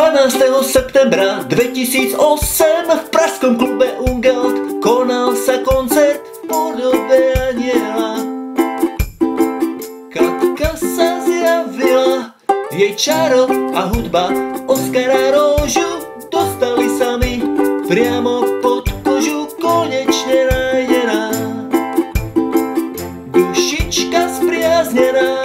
12. septembra 2008 v pražskom klube Ungelt konal sa koncert v podobe aniela. Katka sa zjavila, jej čaro a hudba Oskara Róžu dostali sa mi priamo pod kožu, konečne nájdená. Dušička spriaznená,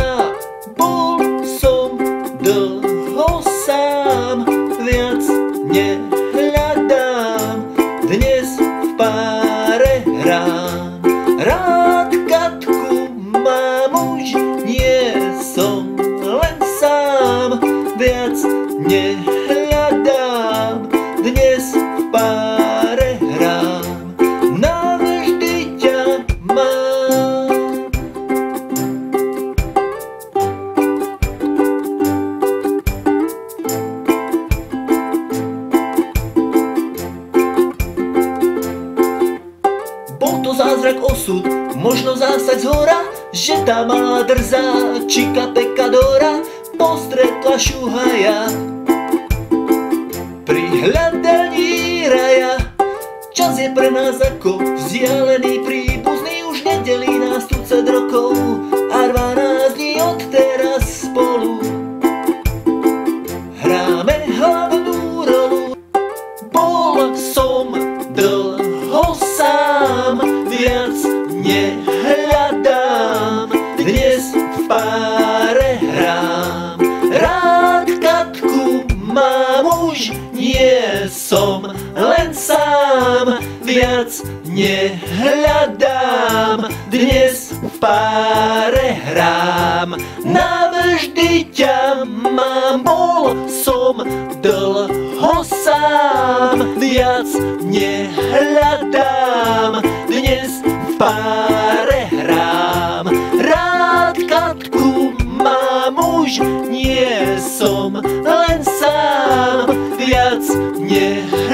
bol som dlho sám, viac nehľadám, dnes v páre hrám. Rád Katku mám, už nie som len sám, viac nehľadám, dnes v páre hrám. Navždy ťa mám. Bol to zázrak, osud, možno zásah zhora, že tá malá drzá čika pekadora postretla šuhaja pri hľadaní raja. Čas je pre nás ako vzdialený príbuzný, už nedelí nás tucet rokov a 12 dní od teraz spolu hráme hlavnú rolu. Bol som dlho sám, viac nehľadám, dnes v páre hrám. Rád Katku mám, už nie som len sám, viac nehľadám, dnes v páre hrám. Navždy ťa mám, bol som dlho sám, viac nehľadám, dnes v páre hrám. Rád Katku mám, už nie som len sám, viac nehľadám,